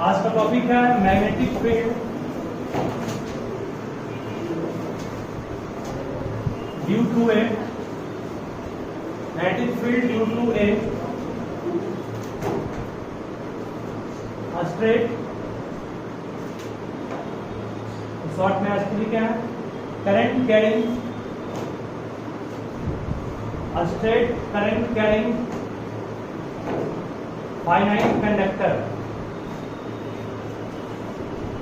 आज का टॉपिक है magnetic field due to a magnetic field due to a straight short में actually क्या है current carrying straight current carrying finite conductor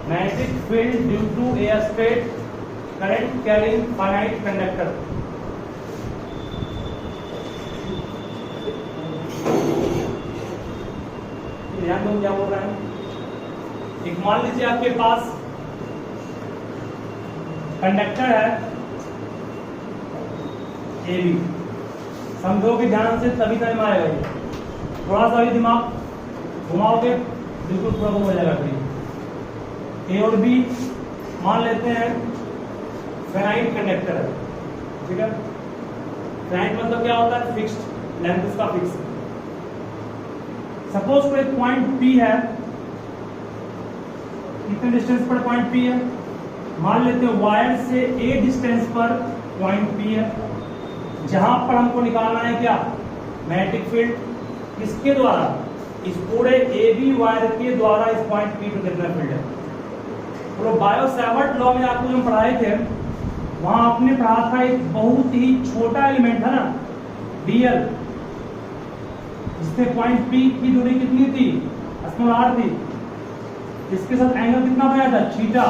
magnetic field due to a straight current carrying finite conductor. ध्यान दो क्या बोल रहा है। एक मान लीजिए आपके पास कंडक्टर है ए बी, समझोगे ध्यान से तभी समझ में आएगा। ये थोड़ा सा भी दिमाग घुमाओगे बिल्कुल पूरा हो जाएगा। फिर ए और बी मान लेते हैं फेनाइट कंडक्टर है, ठीक है। फेनाइट मतलब क्या होता है, फिक्स्ड लेंथ इसका फिक्स। सपोज कोई पॉइंट पी है, कितने डिस्टेंस पर पॉइंट पी है, मान लेते हैं वायर से ए डिस्टेंस पर पॉइंट पी है, जहां पर हमको निकालना है क्या मैग्नेटिक फील्ड। इसके द्वारा इस पूरे ए बी वायर के द्वारा इस पॉइंट पी पर कितना फील्ड है। तो बायो सैवर्ट लॉ में आपको जो पढ़ाए थे वहां आपने पढ़ा था एक बहुत ही छोटा एलिमेंट है ना डीएल, जिससे पॉइंट पी की दूरी कितनी थी, स्मॉल आर थी। इसके साथ एंगल कितना बनाया था, थीटा।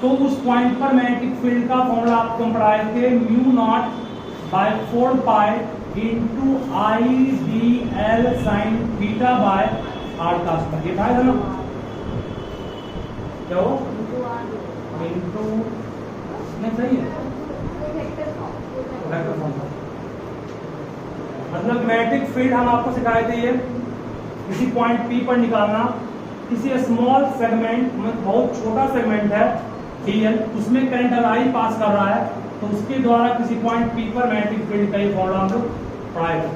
तो उस पॉइंट पर मैग्नेटिक फील्ड का फॉर्मूला आपको हम पढ़ाए थे mu not by 4 pi into I D L sine theta by R cos पर। ये था ना क्या हो इंटू नहीं सही है मतलब मैग्नेटिक फील्ड हम आपको सिखाए थे ये किसी पॉइंट पी पर निकालना, किसी स्मॉल सेगमेंट में बहुत छोटा सेगमेंट है डीएल, उसमें करंट अगर आई पास कर रहा है तो उसके द्वारा किसी पॉइंट पी पर मैग्नेटिक फील्ड का ये फॉर्मूला हम लोग पढ़ाए थे।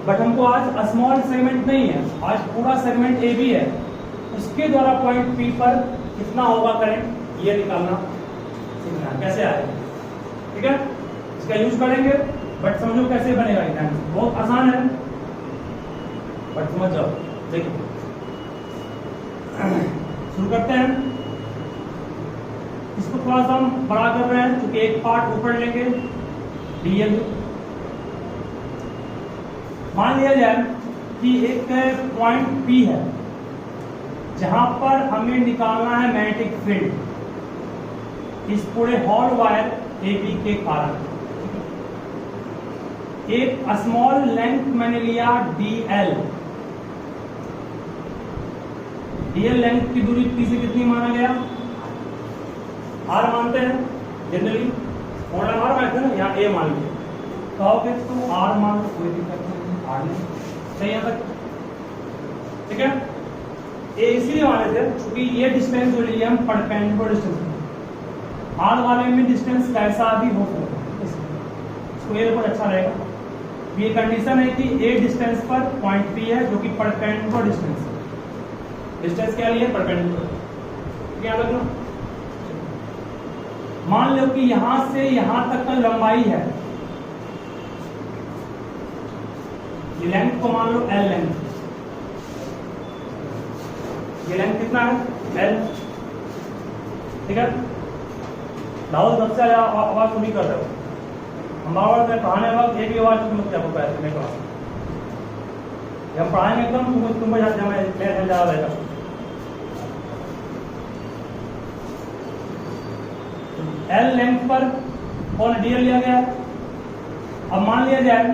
बट हमको आज स्मॉल सेगमेंट नहीं है, आज पूरा सेगमेंट ए बी है, उसके द्वारा पॉइंट पी पर कितना होगा करंट ये निकालना सीखना है कैसे आएगा, ठीक है। इसका यूज करेंगे बट समझो कैसे बनेगा। बहुत आसान है बट समझ जाओ। देखिए शुरू करते हैं। इसको थोड़ा सा हम बड़ा कर रहे हैं क्योंकि एक पार्ट ऊपर लेंगे डीएल। मान लिया जाए कि एक पॉइंट पी है जहां पर हमें निकालना है मैग्नेटिक फील्ड इस पूरे हॉल वायर ए बी के कारण। एक स्मॉल लेंथ मैंने लिया डीएल, डीएल लेंथ की दूरी पी से कितनी माना गया, आर मानते हैं जनरली, और आर मानते हैं ना, यहाँ ए मान लिया कहोगे तो आर मान लो, कोई दिक्कत नहीं, आर नहीं सही है तक, ठीक है। ए इसीलिए माने थे क्योंकि ये डिस्टेंस जो लिया हम परपेंडिकुलर डिस्टेंस, आर वाले में डिस्टेंस कैसा भी हो सकता है, इसको ये बहुत अच्छा रहेगा। ये कंडीशन है कि ए डिस्टेंस पर पॉइंट पी है जो कि परपेंडिकुलर डिस्टेंस है। डिस्टेंस क्या लिया, परपेंडिकुलर, क्या रखना। मान लो कि यहां से यहां तक का लंबाई है, ये लेंथ को मान लो एल लेंथ, ये लेंथ कितना है एल, ठीक है। दाऊद सबसे आवाज सुनी कर रहे हो, हम बार बार पढ़ाने वक्त एक भी आवाज तुम क्या होता है मेरे क्लास हम पढ़ाएंगे एकदम तुमको याद मैं जा रहेगा। एल लेंथ पर कौन डीएल लिया गया। अब मान लिया जाए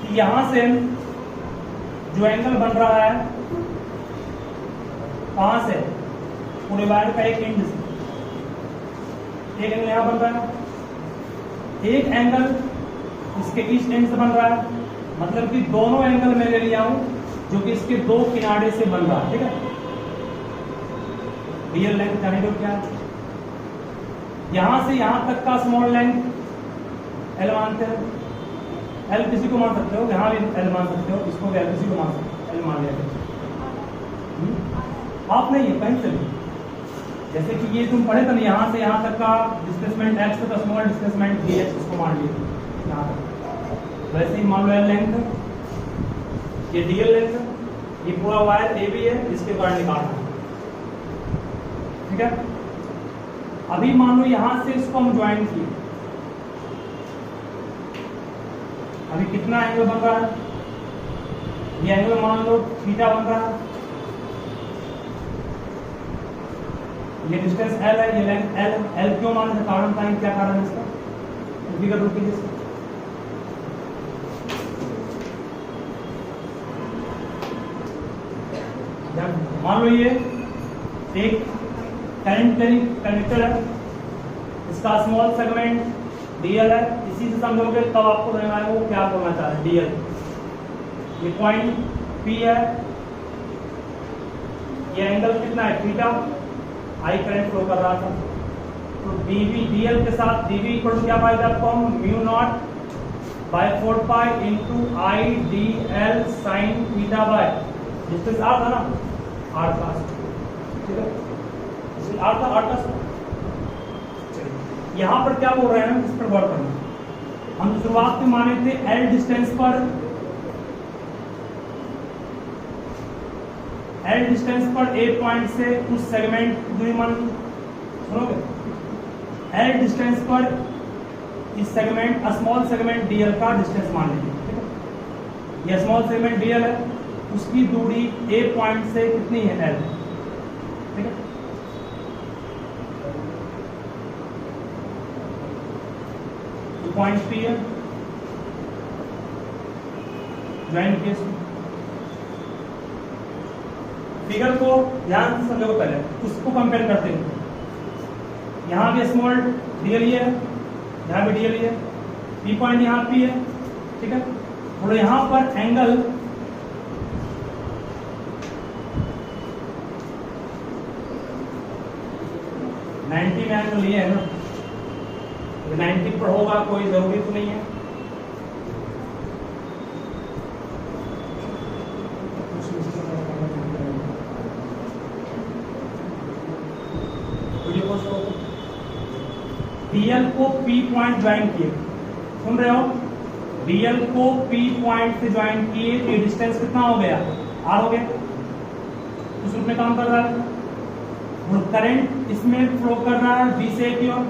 कि यहां से जो एंगल बन रहा है कहां से, पूरे वायर का एक एंड से एक एंगल यहां बन रहा है, एक एंगल इसके ईस्ट एंड से बन रहा है, मतलब कि दोनों एंगल मैं ले लिया हूं जो कि इसके दो किनारे से बन रहा है, ठीक है। रियल लेंथ जाने दो क्या है, यहां से यहां तक का स्मॉल लेंथ एल मानते हैं, एल किसी को मान सकते हो, यहाँ भी एल मान सकते हो, इसको भी एल किसी को मान सकते हो, एल मान लिया। हाफ नहीं है, कहीं से भी, जैसे कि ये तुम पढ़े थे ना, यहाँ से यहाँ तक का डिस्प्लेसमेंट एक्स तक स्मॉल डिस्प्लेसमेंट डी एक्स, इसको मान लिया यहाँ तक। वैसे ही मान लो एल लेंथ, ये डी एल लेंथ, ये पूरा वायर ए बी है, इसके कारण निकालना है, ठीक है। अभी मान लो यहाँ से इसको हम ज्वाइन किए, अभी कितना एंगल बन रहा है, ये एंगल मान लो थीटा बन रहा है, ये डिस्टेंस एल है, ये लेंथ एल है। एल क्यों मान रहे, कारण बताएंगे क्या कारण है इसका, फिगर रूप कीजिए। मान लो ये एक करंट कंडक्टर है, इसका स्मॉल सेगमेंट डीएल है, इसी से समझोगे तब आपको समझ आएगा वो क्या बोलना चाह रहे हैं। डीएल ये पॉइंट पी है, ये एंगल कितना है थीटा, आई करंट फ्लो कर रहा था, तो डीवी डीएल के साथ डीवी इक्वल टू क्या पाएगा आपको हम, mu not by 4 pi into I D L sine theta by distance R था ना, आर का, ठीक है, आर का यहाँ पर क्या बोल रहे हैं, इस पर गौर करना। हम शुरुआत में माने थे एल डिस्टेंस पर ए पॉइंट से उस सेगमेंट दूरी मान, सुनोगे, एल डिस्टेंस पर इस सेगमेंट स्मॉल सेगमेंट डीएल का डिस्टेंस मान लीजिए, ठीक है। ये स्मॉल सेगमेंट डीएल है, उसकी दूरी ए पॉइंट से कितनी है, एल, ठीक है। पॉइंट पी है, ज्वाइन केस। फिगर को ध्यान से समझो, पहले उसको कंपेयर करते हैं। यहाँ भी स्मॉल डीएल है, यहाँ भी डीएल है, पी पॉइंट यहाँ पी है, ठीक है। और यहाँ पर एंगल नाइन्टी में एंगल ये है ना, 90 पर होगा, कोई जरूरी तो नहीं है। डीएल को पी पॉइंट ज्वाइन किए, सुन रहे हो, डीएल को पी पॉइंट से ज्वाइन किए, तो ये डिस्टेंस कितना हो गया, आर हो गया, उस रूप में काम कर रहा है। और करंट इसमें फ्लो कर रहा है बी से की ओर,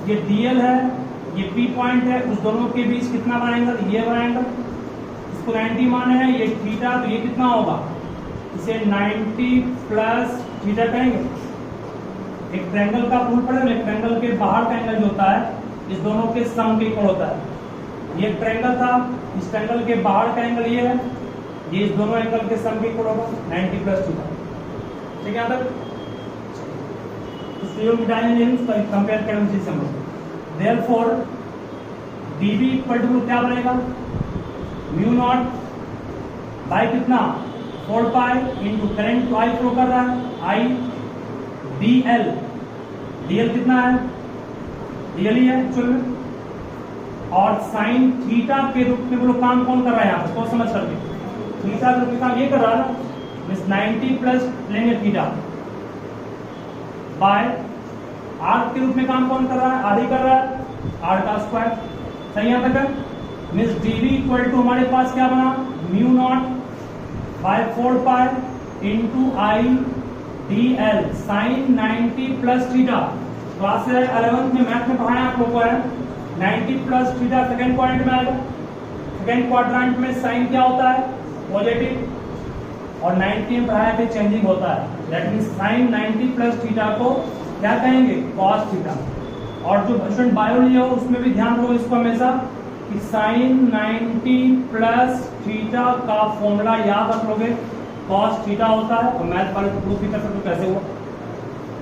ये डीएल है, ये पी पॉइंट है, उस दोनों के बीच कितना बना एंगल, ये बना एंगल, इसको 90 माने हैं, ये थीटा, तो ये कितना होगा, इसे 90 प्लस थीटा कहेंगे। एक ट्रायंगल का फुल पड़े, एक ट्रायंगल के बाहर का एंगल जो होता है इस दोनों के सम के इक्वल होता है। ये ट्रायंगल था, इस ट्रायंगल के बाहर का एंगल ये है, ये इस दोनों एंगल के सम के इक्वल होगा, 90 प्लस थीटा, ठीक है। यहाँ तक कंपेयर करें उसी समझ। देयरफॉर डीबी इक्वल टू क्या बनेगा, म्यू नॉट बाय कितना, 4 पाई इंटू करंट तो आई फ्लो कर रहा है, आई डी एल, डीएल कितना है, डीएल ही है एक्चुअल में, और साइन थीटा के रूप में वो लोग काम कौन कर रहा है यहाँ, उसको समझ करके थीटा के रूप में काम ये कर रहा है ना, 90 प्लस लेंगे थीटा बाय आर के रूप में काम कौन कर रहा है, आर ही कर रहा है, आर का स्क्वायर, सही यहाँ तक है। मीन्स डीवी इक्वल टू हमारे पास क्या बना, mu not by 4 pi into I D L sine 90 plus theta. Class 11th में मैथ में पढ़ाया आप लोगों को है, 90 प्लस थीटा सेकेंड क्वाड्रेंट में आएगा, सेकेंड क्वाड्रेंट में साइन क्या होता है, पॉजिटिव, और 90 में पढ़ाया कि चेंजिंग होता है, that means sine 90 plus theta को क्या कहेंगे, कॉस थीटा। और जो स्टूडेंट बायो लिया हो उसमें भी ध्यान रखो इसको हमेशा कि साइन 90 प्लस थीटा का फॉर्मूला याद रख लोगे, कॉस थीटा होता है, और मैथ वाले प्रूफ भी कर सकते हो कैसे हुआ,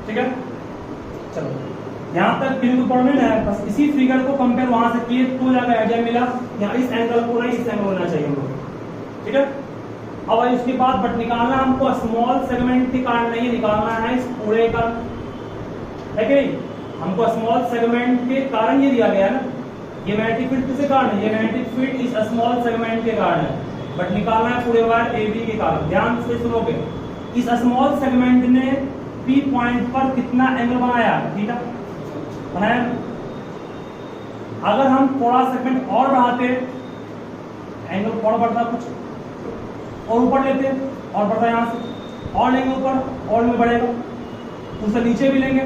ठीक है। चलो यहाँ तक क्लियर पढ़ने है, बस इसी फिगर को कंपेयर वहां से किए तो ज्यादा आइडिया मिला, यहाँ इस एंगल को नहीं इस एंगल होना चाहिए हम लोग, ठीक है। अब इसके बाद बट निकालना हमको स्मॉल सेगमेंट के कारण नहीं निकालना है इस पूरे का, है कि नहीं, हमको स्मॉल सेगमेंट के कारण ये दिया गया है ना, ये मैग्नेटिक फील्ड किसके कारण है? ये मैग्नेटिक फील्ड इस स्मॉल सेगमेंट के कारण है, बट निकालना है पूरे वायर AB के कारण। ध्यान से सुनोगे, इस स्मॉल सेगमेंट ने P पॉइंट पर कितना एंगल बनाया? थीटा बनाया। अगर हम थोड़ा सेगमेंट और बढ़ाते, एंगल और बढ़ता, कुछ और ऊपर लेते और बढ़ता, यहाँ से और लेंगे ऊपर और में बढ़ेगा, उससे नीचे भी लेंगे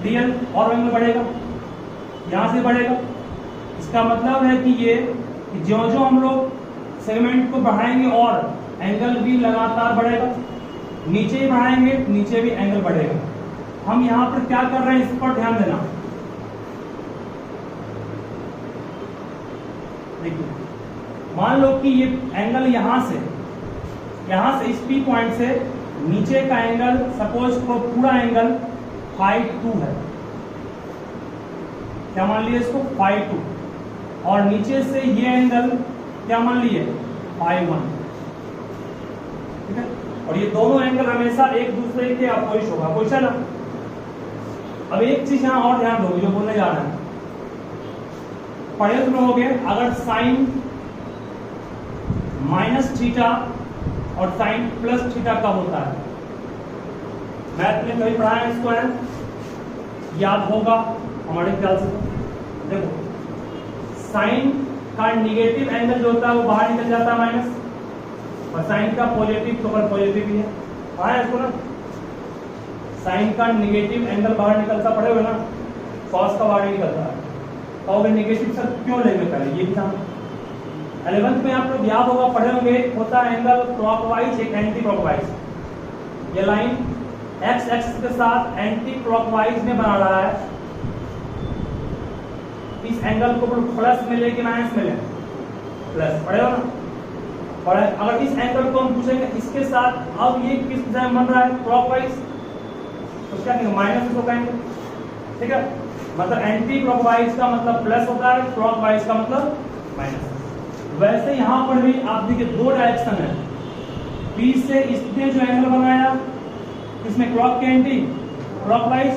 रियल और एंगल बढ़ेगा, यहाँ से बढ़ेगा। इसका मतलब है कि ये जो जो हम लोग सेगमेंट को बढ़ाएंगे और एंगल भी लगातार बढ़ेगा, नीचे ही बढ़ाएंगे नीचे भी एंगल बढ़ेगा। हम यहाँ पर क्या कर रहे हैं, इस पर ध्यान देना। देखिए, मान लो कि ये एंगल यहाँ से इस P पॉइंट से नीचे का एंगल, सपोज को पूरा एंगल φ2 है, क्या मान लिया इसको? φ2। और नीचे से ये एंगल क्या मान लिए? φ1। ठीक है, और ये दोनों एंगल हमेशा एक दूसरे के अपोजिट होगा, क्वेश्चन। अब एक चीज यहाँ और ध्यान दोगे, जो बोलने जा रहे हैं, पढ़े तुम लोगोगे, अगर साइन माइनस थीटा और साइन प्लस थीटा कब होता है? मैथ में कभी पढ़ा है इसको? है याद होगा हमारे ख्याल से। देखो, साइन का निगेटिव एंगल जो होता है वो बाहर निकल जाता है माइनस, और साइन का पॉजिटिव तो पॉजिटिव ही है। हाँ इसको ना, साइन का निगेटिव एंगल बाहर निकलता, पढ़े हुए ना, कॉस का बाहर निकलता है। और नेगेटिव सर क्यों लेंगे पहले ये भी था। 11th में आप लोग याद होगा पढ़े होंगे, होता है एंगल क्लॉकवाइज एक एंटी क्लॉकवाइज। ये लाइन एक्स एक्सिस के साथ एंटी क्लॉकवाइज में बना रहा है। इस एंगल को प्लस मिले कि माइनस मिले? प्लस, पढ़े हो ना? पढ़े। अगर इस एंगल को हम पूछेंगे इसके साथ, अब ये किस दिशा में बन रहा है? क्लॉकवाइज, तो क्या कहेंगे? माइनस इसको कहेंगे। ठीक है, मतलब एंटी क्लॉकवाइज का मतलब प्लस होता है, क्लॉकवाइज का मतलब माइनस। वैसे यहां पर भी आप देखिए दो डायरेक्शन है। P से इसने जो एंगल बनाया, इसमें क्लॉक के एंटी क्लॉकवाइज,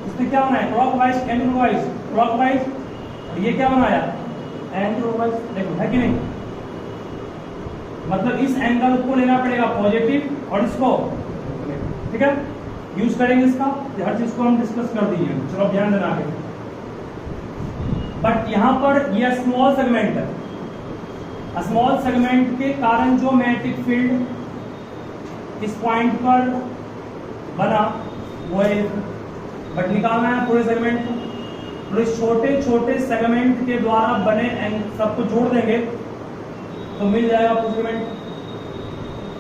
इसने क्या बनाया? Clockwise anti clockwise, clockwise. और ये क्या बनाया? Anti clockwise. देखो है कि नहीं? मतलब इस एंगल को लेना पड़ेगा पॉजिटिव और इसको, ठीक है, यूज करेंगे इसका। हर चीज को हम डिस्कस कर दिए, चलो ध्यान देना आगे। बट यहां पर ये स्मॉल सेगमेंट है, स्मॉल सेगमेंट के कारण जो मैग्नेटिक फील्ड इस पॉइंट पर बना वो है, बट निकालना है पूरे सेगमेंट को। तो इस छोटे छोटे सेगमेंट के द्वारा बने सबको जोड़ देंगे तो मिल जाएगा पूरा सेगमेंट।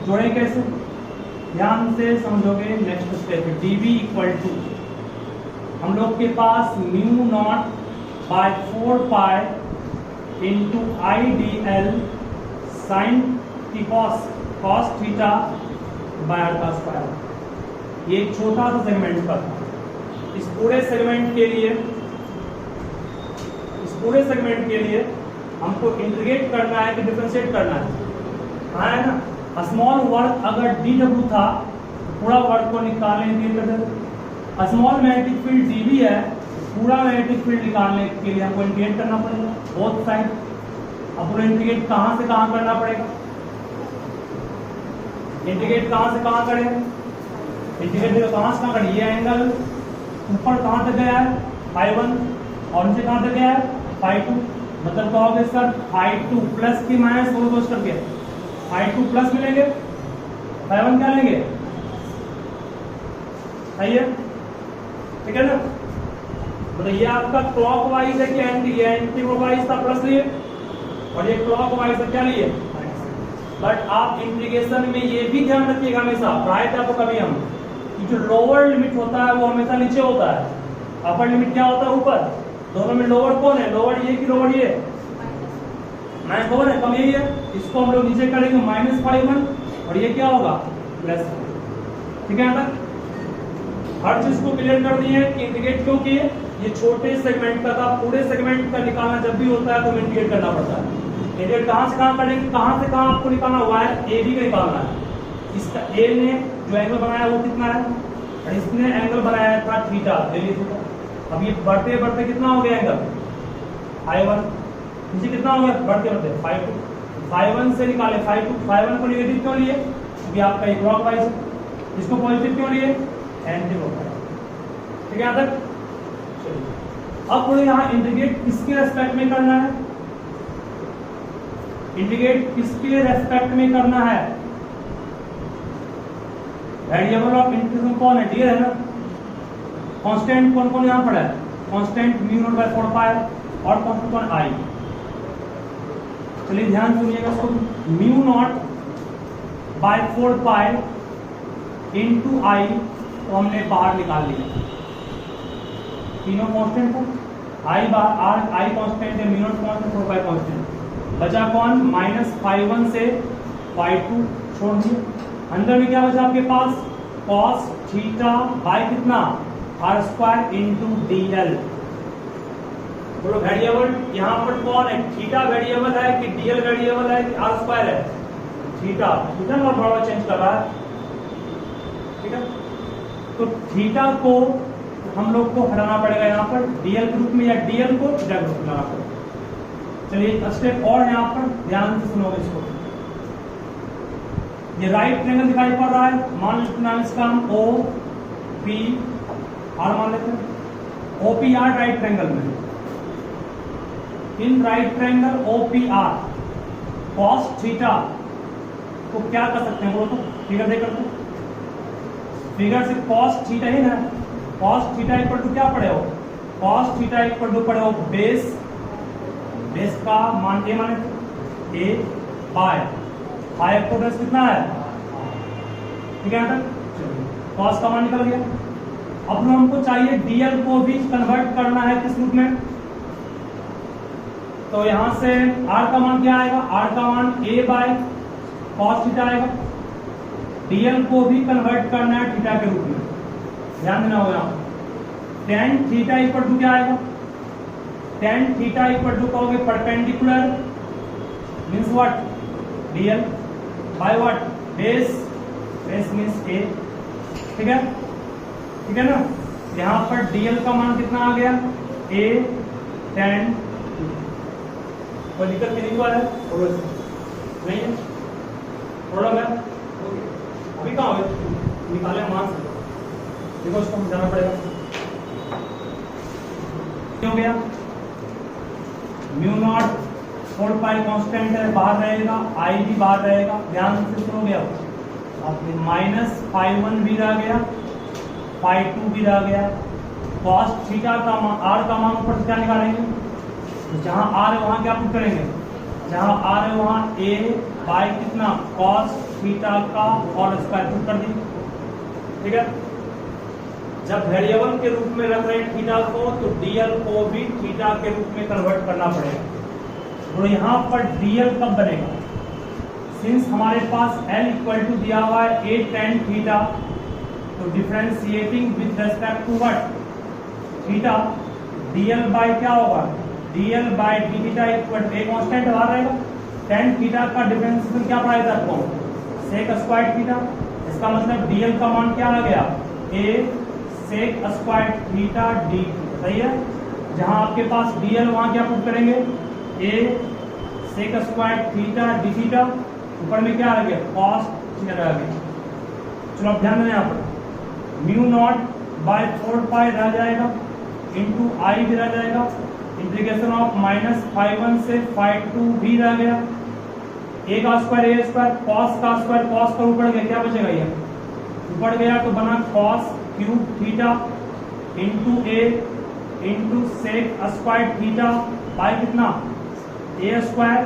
जोड़ें कैसे? ध्यान से समझोगे। नेक्स्ट स्टेप है dV इक्वल टू, हम लोग के पास mu not by 4 pi into IDL sine cos theta by r का स्क्वायर। ये एक छोटा सा सेगमेंट पर था। इस पूरे सेगमेंट के लिए हमको इंटीग्रेट करना है कि डिफरेंशिएट करना है ना। स्मॉल वर्क अगर dw था, पूरा वर्क को निकालने के लिए स्मॉल मैग्नेटिक फील्ड dV है, पूरा मैग्नेटिक फील्ड निकालने के लिए हमको इंटीग्रेट करना पड़ेगा बोथ साइड। अब पूरा इंटीग्रेट कहां से कहां करना पड़ेगा? इंटीग्रेट कहां से कहां करें? इंटीग्रेट कहां से कहां करें? ये एंगल ऊपर कहां तक गया है? φ1, और नीचे कहां तक गया है? φ2। मतलब कहोगे सर φ2 प्लस की माइनस दोनों दोस्त करके φ2 प्लस मिलेंगे, φ1 क्या लेंगे? सही है, ठीक है ना? मतलब ये आपका क्लॉकवाइज है कि एंटी क्लॉकवाइज था, प्लस लिए, और ये क्लॉकवाइज है क्या लिए? बट आप इंटीग्रेशन में ये भी ध्यान रखिएगा हमेशा, पढ़ाए थे आपको कभी हम, कि जो लोअर लिमिट होता है वो हमेशा नीचे होता है, अपर लिमिट क्या होता है? ऊपर। दोनों में लोअर कौन है? लोअर ये कि लोअर ये? माइनस कौन है? कम यही है। इसको हम लोग नीचे करेंगे माइनस φ1, और ये क्या होगा? प्लस। ठीक है, यहाँ तक हर चीज को क्लियर कर दिए कि इंटीग्रेट क्यों किए। ये छोटे सेगमेंट का था, पूरे सेगमेंट का निकालना जब भी होता है तो इंटीग्रेट करना पड़ता है। इंटीग्रेट कहां से कहां करेंगे? कहां से कहां आपको निकालना? वायर AB का निकालना है। इसका A ने जो एंगल बनाया वो कितना है, और इसने एंगल बनाया था थीटा। अब ये बढ़ते बढ़ते कितना हो गया एंगल? φ1 नीचे कितना हो गया बढ़ते बढ़ते φ2 φ1 से निकाले φ2 φ1 को नेगेटिव क्यों लिए क्योंकि आपका एक क्लॉकवाइज है, इसको पॉजिटिव क्यों लिए एंटी क्लॉकवाइज। ठीक है यहाँ तक। चलिए अब मुझे यहाँ इंटीग्रेट किसके रेस्पेक्ट में करना है, इंटीग्रेट किसके रेस्पेक्ट में करना है, वेरिएबल ऑफ इंटीग्रेशन कौन है, डियर है ना। कांस्टेंट कौन कौन यहाँ पड़ा है, constant mu not by 4 pi और कांस्टेंट कौन आई। चलिए ध्यान सुनिएगा इसको, mu not by 4 pi into I तो हमने बाहर निकाल लिया, तीनों कांस्टेंट को, आई बाहर, आर आई कांस्टेंट है, म्यू नॉट कांस्टेंट, 4 पाई कांस्टेंट, बचा कौन माइनस φ1 से φ2 छोड़ दिए। अंदर में क्या बचा आपके पास cos थीटा बाय कितना आर स्क्वायर इंटू DL। बोलो वेरिएबल यहाँ पर कौन है, थीटा वेरिएबल है कि DL वेरिएबल है कि आर स्क्वायर है, थीटा, थीटा का बड़ा चेंज कर रहा है। ठीक है, तो थीटा को हम लोग को हटाना पड़ेगा यहाँ पर DL के रूप में या DL को थीटा के रूप में लाना पड़ेगा। चलिए स्टेप और यहाँ पर ध्यान से सुनोगे इसको, ये राइट ट्रायंगल दिखाई पड़ रहा है, मान लेते हैं इसका हम ओ पी आर मान लेते हैं, O P R right triangle में, in right triangle O P R cos theta को क्या कर सकते हैं बोलो तो, फिगर देख करते फिगर से कॉस थीटा ही ना, कॉस थीटा इक्वल टू क्या पड़े हो, कॉस थीटा इक्वल टू पड़े हो बेस, बेस का मान ए माने ए बाय हाइपोटेनस कितना है, ठीक है ना, कॉस का मान निकल गया। अब हमको चाहिए डीएल को भी कन्वर्ट करना है किस रूप में, तो यहां से आर का मान क्या आएगा, आर का मान ए बाय कॉस थीटा आएगा, डीएल को भी कन्वर्ट करना है थीटा के रूप में, ध्यान देना होगा। टेन थीटा इक्वल टू क्या आएगा, टेन थीटा इक्वल टू कहोगे perpendicular means what, DL by what base, base means A. ठीक है, ठीक है ना, यहाँ पर डीएल का मान कितना आ गया ए टेन, कोई दिक्कत नहीं हुआ है, नहीं है प्रॉब्लम है, अभी कहाँ हो निकाले मान से, देखो उसको समझाना पड़ेगा। हो गया म्यू नॉट 4 पाई कांस्टेंट है, बाहर रहेगा, आई भी बाहर रहेगा, ध्यान से सुनो गया, आपने माइनस φ1 भी रह गया, φ2 भी रह गया, कॉस थीटा का मान, आर का मान ऊपर से क्या निकालेंगे, जहां आर है वहां क्या पुट करेंगे, जहां आर है वहां ए बाय कितना कॉस थीटा का और स्क्वायर पुट कर दी। ठीक है, जब वेरिएबल के रूप में रख रहे हैं थीटा को तो डीएल को भी थीटा के रूप में कन्वर्ट करना पड़ेगा। तो यहाँ पर डीएल कब बनेगा, सिंस हमारे पास L इक्वल टू दिया हुआ है ए टेन थीटा, तो differentiating with respect to what theta, dl by क्या होगा, dl by d theta equal to A constant बाहर रहेगा, टेन थीटा का डिफरेंशिएशन क्या पढ़ाया था आपको, सेक स्क्वायर थीटा, इसका मतलब डीएल का मान क्या आ गया ए सेक स्क्वायर थीटा डी, सही है। जहां आपके पास डीएल वहां क्या पुट करेंगे A sec square theta D theta, ऊपर में क्या आ गया कॉस थीटा आ गया। चलो अब ध्यान देना, यहाँ पर म्यू नॉट बाय 4 पाई रह जाएगा इंटू आई भी रह जाएगा, इंटीग्रेशन ऑफ माइनस φ1 से φ2 भी रह गया, ए का स्क्वायर ए स्क्वायर, कॉस का स्क्वायर कॉस का ऊपर गया, क्या बचेगा ये ऊपर गया तो बना cos cube theta into A into sec square theta by कितना ए स्क्वायर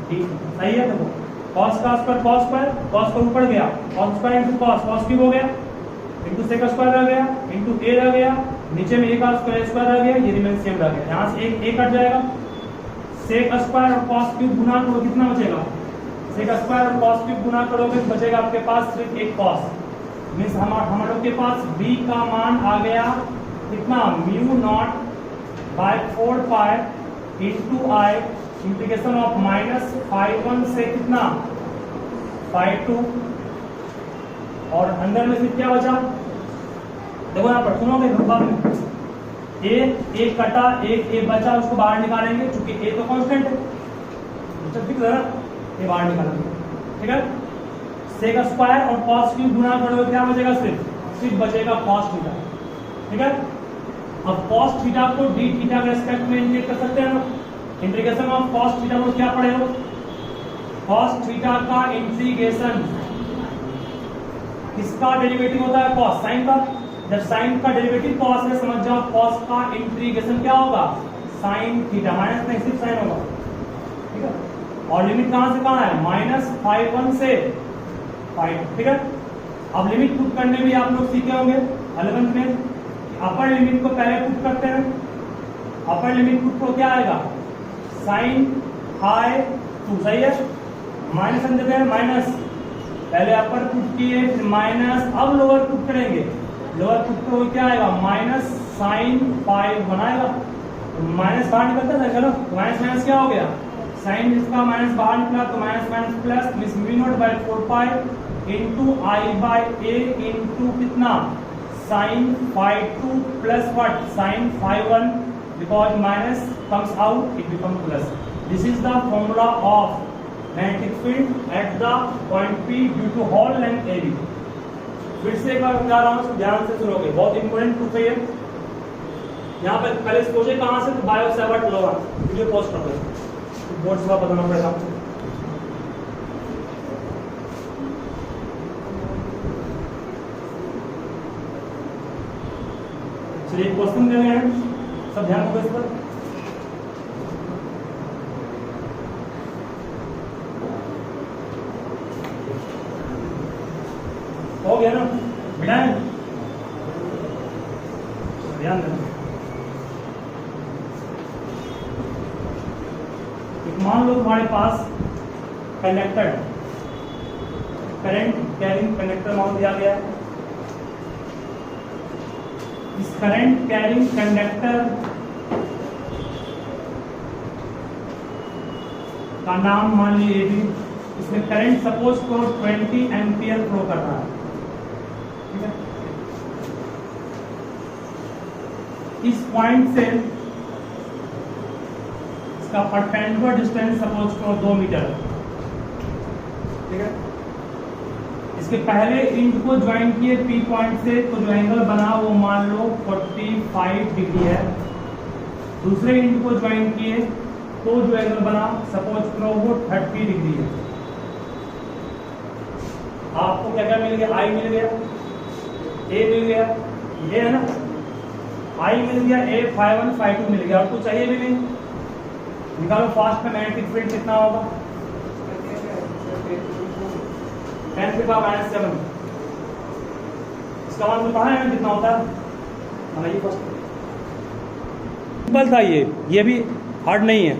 डी, सही है। देखो कॉस का स्क्वायर कॉस स्क्वायर, कॉस का ऊपर गया cos square into cos, cos cube हो गया इंटू सेक स्क्वायर रह गया इंटू ए रह गया, नीचे में ए का स्क्वायर रह गया, ये रिमेन सेम रह गया, यहाँ से एक ए कट जाएगा, सेक स्क्वायर और कॉस क्यूब गुना करो कितना बचेगा, सेक स्क्वायर और कॉस क्यूब गुना करोगे तो बचेगा आपके पास सिर्फ एक कॉस, मीन्स हम लोग के पास b का मान आ गया कितना mu not by 4 pi into I integration of minus φ1 से कितना φ2, और अंदर में फिर क्या बचा, देखो यहाँ पर सुनोगे बाद में एक कटा एक बचा, उसको बाहर निकालेंगे क्योंकि ए तो कांस्टेंट है, ठीक है ना, ये बाहर निकालेंगे, ठीक है। सेक स्क्वायर और कॉस क्यूब गुणा करोगे क्या बचेगा, सिर्फ बचेगा कॉस थीटा, ठीक है। अब कॉस थीटा को डी थीटा के रेस्पेक्ट में इंटीग्रेट कर सकते हैं ना, इंटीग्रेशन ऑफ कॉस थीटा को क्या पड़ेगा, कॉस थीटा का इंटीग्रेशन किसका डेरिवेटिव होता है, कॉस, साइन का। जब साइन का डेरिवेटिव कॉस है, समझ जाओ कॉस का इंटीग्रेशन क्या होगा, साइन थीटा, माइनस नहीं सिर्फ साइन होगा, ठीक है। और लिमिट कहां से कहां है, -5 से 5, ठीक है। अब लिमिट पुट करने में आप लोग सीखे होंगे 11th में, अपर लिमिट को पहले पुट करते हैं, अपर लिमिट पुट को क्या आएगा, साइन हाई 2, सही है, माइनस हम देते हैं, माइनस पहले अपर पुट किए फिर माइनस, अब लोअर पुट करेंगे, लोअर पुट को क्या आएगा, माइनस साइन 5 बनाएगा, माइनस बाहर निकलता था, चलो माइनस माइनस क्या हो गया, साइन इसका माइनस बाहर निकला तो माइनस माइनस प्लस, मिस v0/4 into I by A into कितना, sine 5 plus what, sine 5 because minus comes out it become plus. This is the formula of magnetic field at the point P due to whole length AB। फिर से एक बार बता रहा हूँ, ध्यान से सुनोगे, बहुत इंपॉर्टेंट प्रूफ है ये। यहाँ पे पहले सोचे कहाँ से, bio Savart lower, video pause कर दो, बोर्ड से बताना पड़ेगा आपको। चलिए क्वेश्चन दे रहे हैं, सब ध्यान दो इस पर। हो गया ना, मिलाएं, ध्यान देना। मान लो तुम्हारे पास कंडक्टर, करंट कैरिंग कंडक्टर मान दिया गया है, इस करंट कैरिंग कंडक्टर का नाम मान लीजिए AB, इसमें करंट सपोज को 20 एम्पियर फ्लो कर रहा है, ठीक है। इस पॉइंट से इसका परपेंडिकुलर डिस्टेंस सपोज को 2 मीटर, ठीक है। इसके पहले इंड को ज्वाइन किए P पॉइंट से, तो जो एंगल बना वो मान लो 45 डिग्री है। दूसरे इंड को ज्वाइन किए तो जो एंगल बना सपोज करो वो 30 डिग्री है। आपको क्या क्या मिल गया, I मिल गया, A मिल गया, ये है ना, I मिल गया, A 5 1 5 2 मिल गया, और कुछ चाहिए भी नहीं। निकालो फास्ट में मैग्नेटिक फील्ड कितना होगा, 10⁻⁻⁷। इसका मतलब कहाँ है, कितना होता है, ये फर्स्ट सिंपल था, ये भी हार्ड नहीं है।